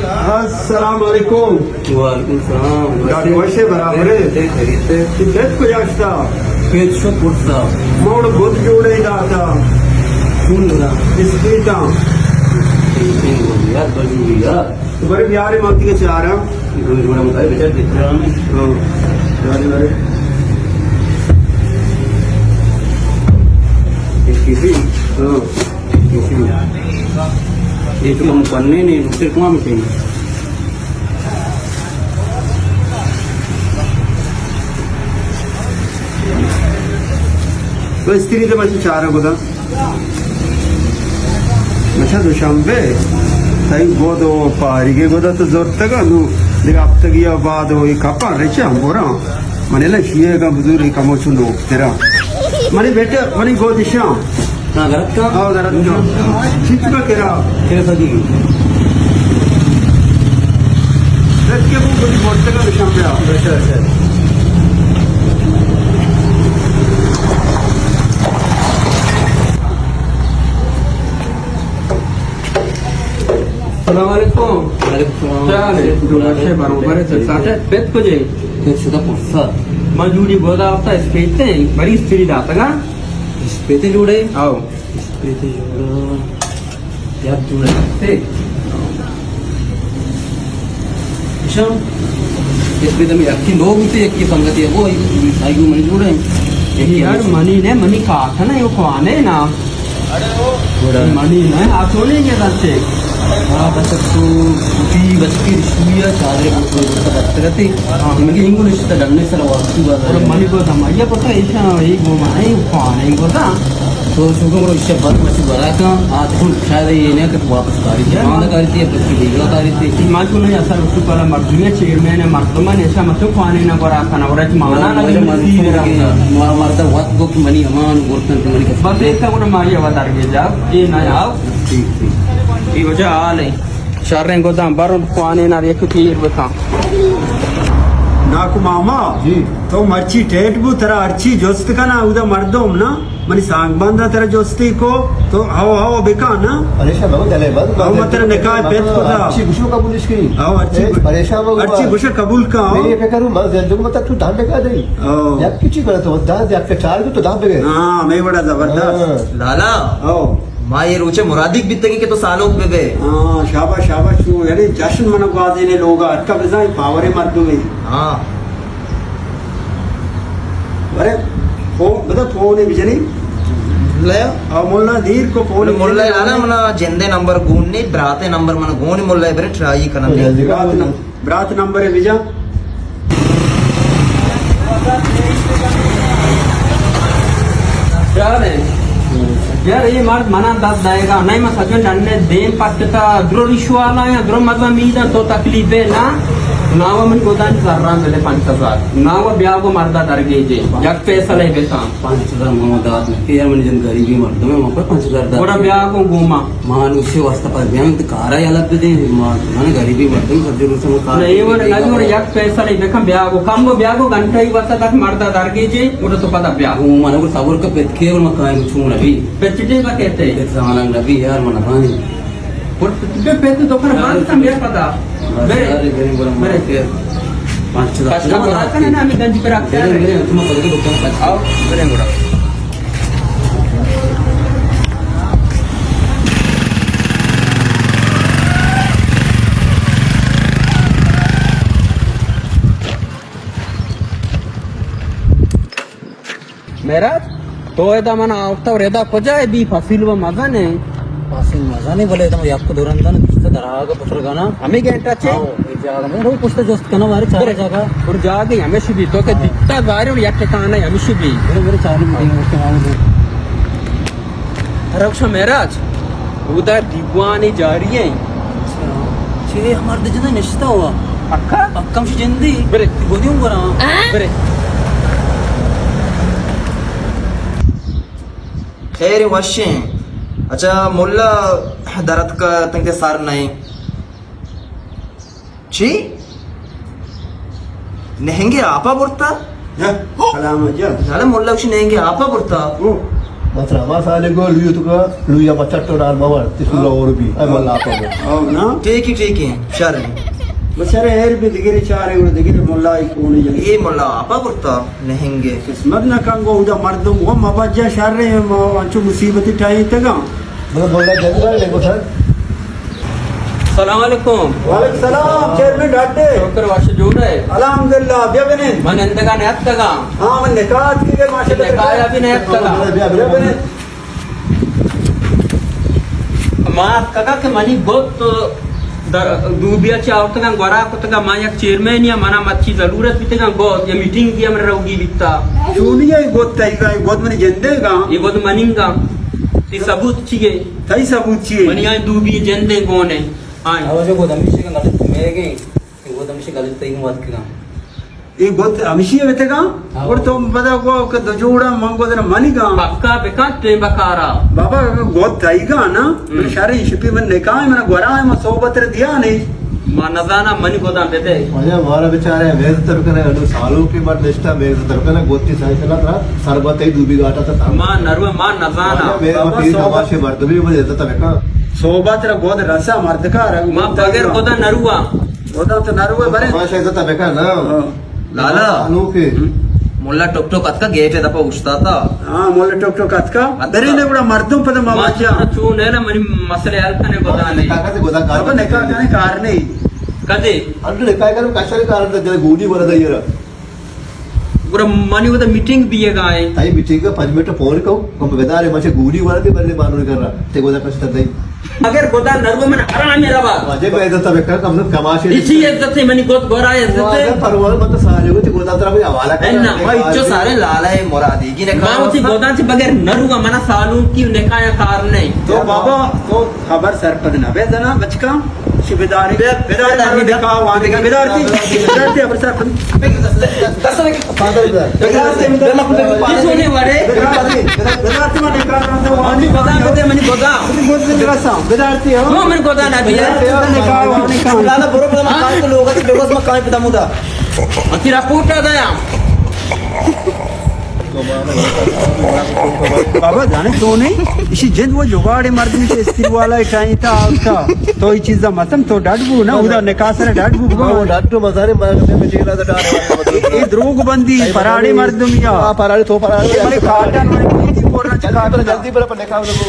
अस्सलाम वालेकुम. वालेकुम सलाम. गाडी वशे बराबर आहे. खरीदते तिथेच कुठे असता पेट शो पुढचा मग बहुत जोडे आता सुन ना बिस्किटा यार बजू यार बरे प्यारे माती के चार हैं. रोज बड़ा मुझे बेचार दिख रहा है. बरे किसी ये तो हम पन्ने नहीं नुकसे कुआं में चाहिए. तो स्त्री तो बस चार होगा अच्छा तो शाम्बे ताई गोदो पारिगे गोदा तो जोर तक नु देख अब तक ये बाद हो ये कपा रेचे हम बोरा मने ला शिये का बुजुर्ग का मोचु नो तेरा मने बेटे मने गोदिशा ना गलत का आओ जरा चित्त केरा कैसा दी देख के वो गोदी बोलते का शाम्बे आ अच्छा अच्छा Assalamualaikum. Waalaikumsalam. Barobar sate pet ko je. पेट शुदा पुढचा Majuri boda afta spete bari stiri data ga. पेते जोड़े Aw. पेते जोड़ा यार जोड़े ते शाम इस पे तो मैं अक्की लोग उसे एक की संगति है वो आयु मन जोड़े Yaar mani ne mani ka tha na yo khwane na. जोड़ा Mani ne aap sone ke dalte. हाँ बस तो कुटी बस की रिश्तियाँ चादरे को करते रहते इनके इंग्लिश तो डरने से वास्तु बात Or mani ko tha maiya ko tha isha ei go mane khwane ko tha. तो शुगर को इससे बात मत बड़ा का आज हम शायद ये नहीं कि वापस कारी है माना कारी थी बस की वीडियो कारी थी Ma ko na asal usu kala mardunya chairman ne marduman ऐसा मत khwane na kora kana ora mana na मारा मारता वक्त को मनी अमान वर्तन के money bas ek ta una mari awadar ge ja e na yaw ठीक ठीक I वजह आले शारें गोदाम बारों khwane na ek तीर बता नाकु मामा जी तो मर्ची टेट बु तेरा अर्ची जोस्त का ना उदा मर्दोम ना मनी सांग बांधा तेरा जोस्ती को तो हाओ बेका ना परेशान हो चले बस आओ मत तेरा निकाह पेट को था अच्छी खुशबू कबूल इसकी आओ अर्ची परेशान हो अर्ची गुशर कबूल का मैं ये करूं मैं जल्दी मत तू दाम पे का दे आओ यार किसी गलत हो दाद यार के चार तो दाम पे गए हाँ मैं बड़ा जबरदस्त लाला आओ माँ ये रोचे मुरादिक बितगी के तो सालों बेबे हाँ शाबाश शाबाश तू यानी जश्न मनवाजे ने लोग अटका बजाए पावरे मर्दों में हाँ अरे फोन बता फोन है बिजली ले आओ मोल्ला दीर को फोन मुल्ला लाला मना जेंदे नंबर गूंडने ब्राते नंबर मन गूंडने मुल्ला बेरे ट्राई करना जल्दी ब्रात नंबर है बिजा यार यार ये मार मना दस जाएगा नहीं मैं सचन डंडे देन पत्ता द्रो रिश्वाला या द्रो मतलब मीदा तो तकलीफ है ना नावा मन गोदान सर्रा मेले 5000 नावा ब्याह को मर्दा दरगे जे यक पैसा ले बेसा 5000 मोहम्मदात में यार मैंने जन गरीबी मर्द में वहाँ पर 5000 दाद पूरा ब्याह को घूमा मान उससे वास्ता पर ब्याह में तो कारा ही अलग दे मान मैंने गरीबी मर्द में सब जरूर से कार नहीं वो नहीं वो यक पैसा ले बेखा ब्याह को कम वो ब्याह को घंटा ही बसा तक मर्दा दरगे जे वो तो पता ब्याह वो मानो को साबर का पेट के और मकान में छूना भी पेचिटे का कहते हैं एक सामान नबी यार मना भाई वो पेट तो पर बात का मेरा पता अरे गरीब बोला मेरे मेरे 5000 कस्टमर आता है ना हमें गंज पे रखते हैं मेरे तुम पकड़ के दुकान आओ मेरे गोड़ा मेरा तो ऐसा मना आवता और ऐसा पजाए भी फसिल व मजा नहीं पासिंग मजा नहीं बोले तो आपको दौरान था ना किससे दरागा पत्र गाना हमें क्या टच है एक जगह में रोज कुछ तो जोस्त करना हमारे चार जगह और जाके हमें भी तो के दिखता बाहर और यार ठिकाना है हमें भी मेरे चार मीटिंग उसके बाद रक्षा मेराज उधर दीवानी जा रही है छे हमारे तो जना निश्चित हुआ अक्का अक्कम से जिंदी बरे गोदियों को रहा बरे खैर वशे अच्छा मुल्ला दरद का तंके सार नहीं ची नेहेंगे आपा बुरता सलाम अजा लाला मुल्ला उसी नेहेंगे आपा बुरता मात्र मासाले गो लुयो तुका लुया बच्चा नार मावर तिसुला और भी आई मल्ला आपा అవునా ठीक है शर बसरे हेर भी दिगिरी चारे उड़ दिगिरी मुल्ला कोनी जंग ये मोल्ला आपा कुर्ता नहेंगे किस्मत ना कंगो उदा मर्दम वो मबाजा शारे अंचु मुसीबत टाई तगा मतलब बोला जनरल लेको सर सलाम अलैकुम वालेकुम सलाम चेयरमैन डाटे डॉक्टर वाश जोड़े अल्हम्दुलिल्लाह बियाबने मन इंतगा ने अत्तगा हां मन निकात के माशाल्लाह निकाया भी नहीं अत्तगा बियाबने मां कगा के मनी बहुत दूबिया चावतगा गोरा कोतगा मां एक चेयरमैन या मना मच्छी जरूरत बितगा गोद ये मीटिंग की हमरे रहोगी बिता चूनिया गोत ताईगा गोत मन जंदेगा ये गोद मनिंगा ती सबूत छिए तई सबूत छिए मनी आई दूबी जंदे गोने आई आवाज को दमिश का गलत मेगे वो दमिश गलत तई मत का ये गोत अमिशिया बेतेगा और तो बदा को के दजोड़ा मंगो दर मनिगा पक्का बेका ते बकारा बाबा गोत ताईगा ना शारे शिपी मन निकाय मन गोरा म सोबत दिया नहीं मां नजाना मनी गोदा बेते मजा हमारा बेचारे वेज तरकने अनु सालों के बाद निष्ठा वेज तरकने गोती साई चला था सरबत ही डूबी गाटा था मां नरवा मां नजाना मेरा पीर हमारे मर्द भी मुझे देता था बेका सोबत र गोद रसा मर्दका र मां बगैर गोदा नरुआ गोदा तो नरवे बरे माशा देता बेका ना लाला अनु के मोल्ला टोक टोक अतका गेट है दपा उछता था हां मोले टोक टोक अतका दरीने बड़ा मर्दम पद मां मवाजा चू नेला मनी मसले हल कने गोदा नहीं काका से गोदा अब कार निका काने कार नहीं कदे अंडे काय कर कशाले कारण जरा गोडी वर दयरा पूरा मनी वो मीटिंग भी है गाय ताई बिठी का 5 मिनट फोन को हम बेदारे मचे गोडी वर दे बरले मानूर कर रहा ते गोदा कष्ट दई अगर गोदा नरवा मन हराम मेरा बा मजे पे देता बेका कम से कमाशे इसी इज्जत से मनी गोद गोरा इज्जत से परवाल मत सारे को गोदा तरह भी हवाला कर ना, भाई इच्चो सारे लाला है मोरादी की ने मां उसी गोदा से बगैर नरुआ मना सालू की निकाया कार नहीं तो बाबा तो खबर सरपद ना बेदना बचका शिबेदारी बेदारी देखा वाने का बेदारी अब सरपद फादर किसने वारे बेदारी में निकाल रहा था मनी गोदा बेते मनी गोदा गोद में रसा बेदारी हो वो मन गोदा ना भी निकाल वाने का लाला बरोबर मा काय को लोग ते बेगोस मा काय पिता मुदा अतिरा पूटा दया बाबा जाने तो नहीं इसी जिंद वो जुगाड़े मर्द में स्त्री वाला टाइम था आता तो ये चीज मतम तो डडबू ना उधर निकासर डडबू वो डॉक्टर मजारे मारने में जेला दा डाल ये द्रोग बंदी पराड़े मर्द मिया पराले तो पराले काटन में जल्दी बोलना जल्दी पर निकाल दो